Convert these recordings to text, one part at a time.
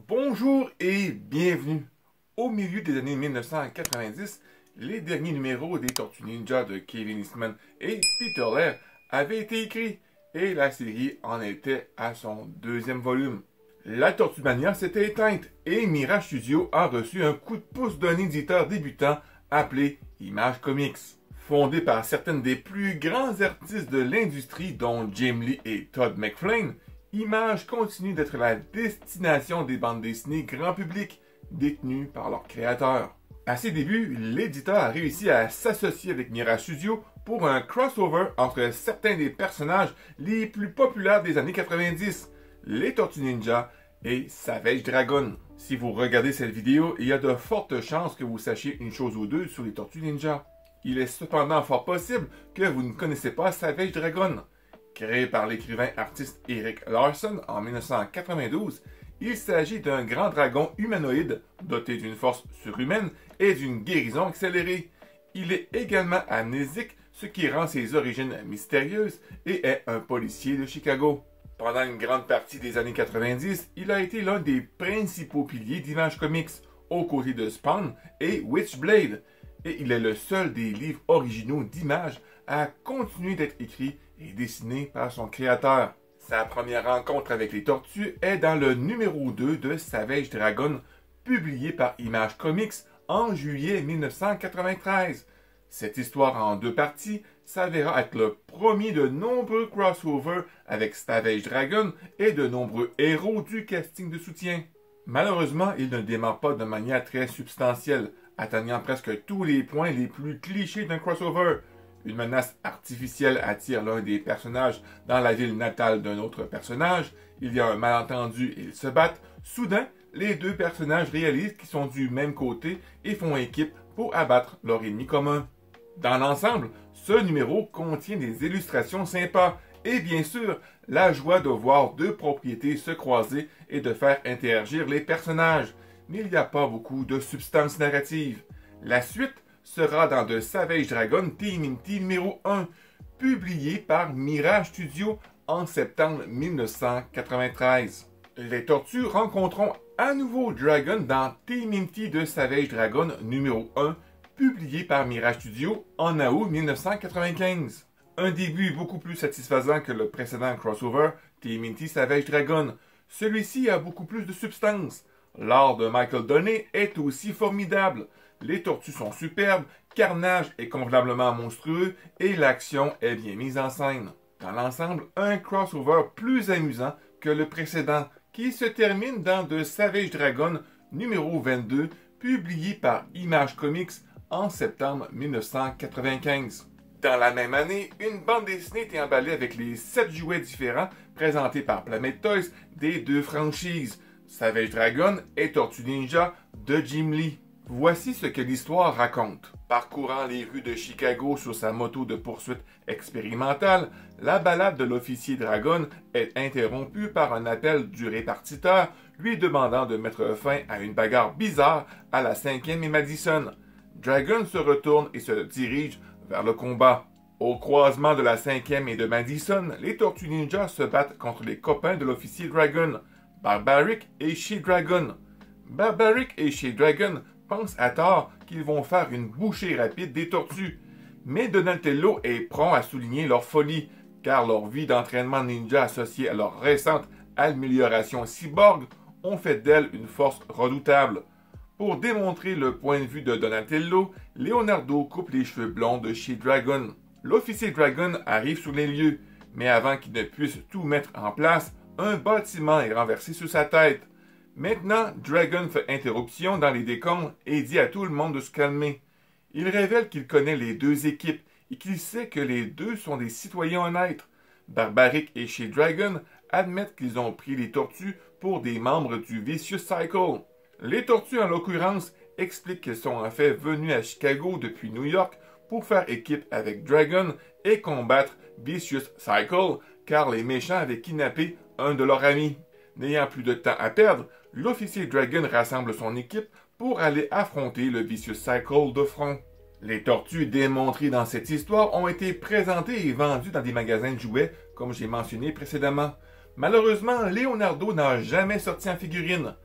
Bonjour et bienvenue. Au milieu des années 1990, les derniers numéros des Tortues Ninja de Kevin Eastman et Peter Laird avaient été écrits et la série en était à son deuxième volume. La Tortue Mania s'était éteinte et Mirage Studios a reçu un coup de pouce d'un éditeur débutant appelé Image Comics. Fondé par certaines des plus grands artistes de l'industrie dont Jim Lee et Todd McFarlane, Image continue d'être la destination des bandes dessinées grand public détenues par leurs créateurs. À ses débuts, l'éditeur a réussi à s'associer avec Mirage Studios pour un crossover entre certains des personnages les plus populaires des années 90, les Tortues Ninja et Savage Dragon. Si vous regardez cette vidéo, il y a de fortes chances que vous sachiez une chose ou deux sur les Tortues Ninja. Il est cependant fort possible que vous ne connaissez pas Savage Dragon. Créé par l'écrivain artiste Erik Larsen en 1992, il s'agit d'un grand dragon humanoïde doté d'une force surhumaine et d'une guérison accélérée. Il est également amnésique, ce qui rend ses origines mystérieuses, et est un policier de Chicago. Pendant une grande partie des années 90, il a été l'un des principaux piliers d'Image Comics, aux côtés de Spawn et Witchblade, et il est le seul des livres originaux d'Image à continuer d'être écrit et dessiné par son créateur. Sa première rencontre avec les tortues est dans le numéro 2 de Savage Dragon, publié par Image Comics en juillet 1993. Cette histoire en deux parties s'avéra être le premier de nombreux crossovers avec Savage Dragon et de nombreux héros du casting de soutien. Malheureusement, il ne démarre pas de manière très substantielle, atteignant presque tous les points les plus clichés d'un crossover. Une menace artificielle attire l'un des personnages dans la ville natale d'un autre personnage. Il y a un malentendu et ils se battent. Soudain, les deux personnages réalisent qu'ils sont du même côté et font équipe pour abattre leur ennemi commun. Dans l'ensemble, ce numéro contient des illustrations sympas et bien sûr, la joie de voir deux propriétés se croiser et de faire interagir les personnages. Mais il n'y a pas beaucoup de substance narrative. La suite sera dans The Savage Dragon TMNT numéro 1, publié par Mirage Studios en septembre 1993. Les tortues rencontreront à nouveau Dragon dans TMNT de Savage Dragon numéro 1, publié par Mirage Studios en août 1995. Un début beaucoup plus satisfaisant que le précédent crossover, TMNT Savage Dragon. Celui-ci a beaucoup plus de substance. L'art de Michael Donnet est aussi formidable. Les tortues sont superbes, Carnage est convenablement monstrueux et l'action est bien mise en scène. Dans l'ensemble, un crossover plus amusant que le précédent qui se termine dans The Savage Dragon numéro 22, publié par Image Comics en septembre 1995. Dans la même année, une bande dessinée est emballée avec les 7 jouets différents présentés par Planet Toys des deux franchises, Savage Dragon et Tortue Ninja de Jim Lee. Voici ce que l'histoire raconte. Parcourant les rues de Chicago sur sa moto de poursuite expérimentale, la balade de l'officier Dragon est interrompue par un appel du répartiteur lui demandant de mettre fin à une bagarre bizarre à la 5e et Madison. Dragon se retourne et se dirige vers le combat. Au croisement de la 5e et de Madison, les Tortues Ninja se battent contre les copains de l'officier Dragon, Barbaric et She-Dragon. Barbaric et She-Dragon pensent à tort qu'ils vont faire une bouchée rapide des tortues. Mais Donatello est prompt à souligner leur folie, car leur vie d'entraînement ninja associée à leur récente amélioration cyborg ont fait d'elle une force redoutable. Pour démontrer le point de vue de Donatello, Leonardo coupe les cheveux blonds de She-Dragon. L'officier Dragon arrive sur les lieux, mais avant qu'il ne puisse tout mettre en place, un bâtiment est renversé sur sa tête. Maintenant, Dragon fait interruption dans les décombres et dit à tout le monde de se calmer. Il révèle qu'il connaît les deux équipes et qu'il sait que les deux sont des citoyens honnêtes. Barbaric et She-Dragon admettent qu'ils ont pris les tortues pour des membres du Vicious Cycle. Les tortues, en l'occurrence, expliquent qu'ils sont en fait venus à Chicago depuis New York pour faire équipe avec Dragon et combattre Vicious Cycle, car les méchants avaient kidnappé un de leurs amis. N'ayant plus de temps à perdre, l'officier Dragon rassemble son équipe pour aller affronter le Vicious Cycle de front. Les tortues démontrées dans cette histoire ont été présentées et vendues dans des magasins de jouets, comme j'ai mentionné précédemment. Malheureusement, Leonardo n'a jamais sorti en figurine.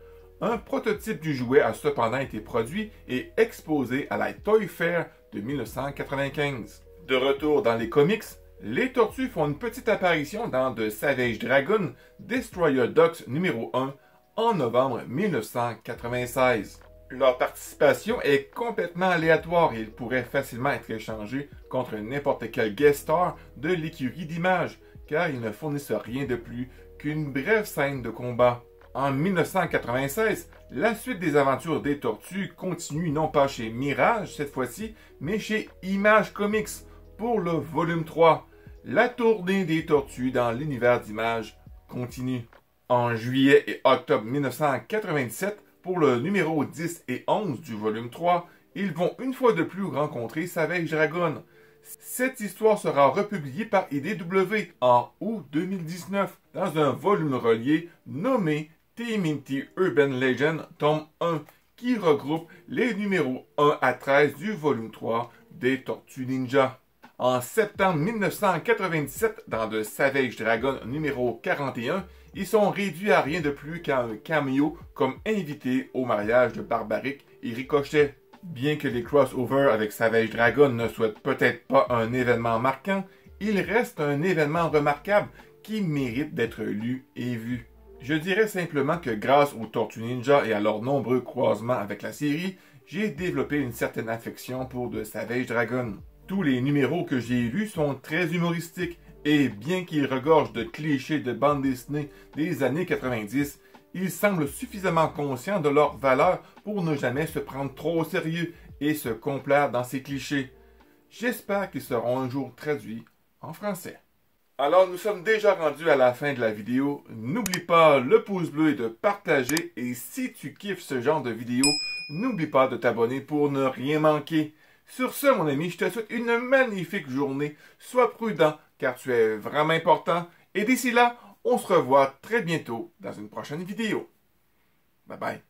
Un prototype du jouet a cependant été produit et exposé à la Toy Fair de 1995. De retour dans les comics, les tortues font une petite apparition dans The Savage Dragon Destroyer Dogs numéro 1 en novembre 1996. Leur participation est complètement aléatoire et ils pourraient facilement être échangés contre n'importe quel guest star de l'écurie d'Image, car ils ne fournissent rien de plus qu'une brève scène de combat. En 1996, la suite des aventures des tortues continue non pas chez Mirage cette fois-ci, mais chez Image Comics pour le volume 3. La tournée des tortues dans l'univers d'Image continue. En juillet et octobre 1997, pour le numéro 10 et 11 du volume 3, ils vont une fois de plus rencontrer Savage Dragon. Cette histoire sera republiée par IDW en août 2019 dans un volume relié nommé TMNT Urban Legend tome 1 qui regroupe les numéros 1 à 13 du volume 3 des Tortues Ninja. En septembre 1997, dans The Savage Dragon numéro 41, ils sont réduits à rien de plus qu'à un cameo comme invité au mariage de Barbaric et Ricochet. Bien que les crossovers avec Savage Dragon ne soient peut-être pas un événement marquant, il reste un événement remarquable qui mérite d'être lu et vu. Je dirais simplement que grâce aux Tortues Ninja et à leurs nombreux croisements avec la série, j'ai développé une certaine affection pour The Savage Dragon. Tous les numéros que j'ai lus sont très humoristiques et bien qu'ils regorgent de clichés de bande dessinée des années 90, ils semblent suffisamment conscients de leur valeur pour ne jamais se prendre trop au sérieux et se complaire dans ces clichés. J'espère qu'ils seront un jour traduits en français. Alors nous sommes déjà rendus à la fin de la vidéo. N'oublie pas le pouce bleu et de partager. Et si tu kiffes ce genre de vidéo, n'oublie pas de t'abonner pour ne rien manquer. Sur ce, mon ami, je te souhaite une magnifique journée. Sois prudent, car tu es vraiment important. Et d'ici là, on se revoit très bientôt dans une prochaine vidéo. Bye bye.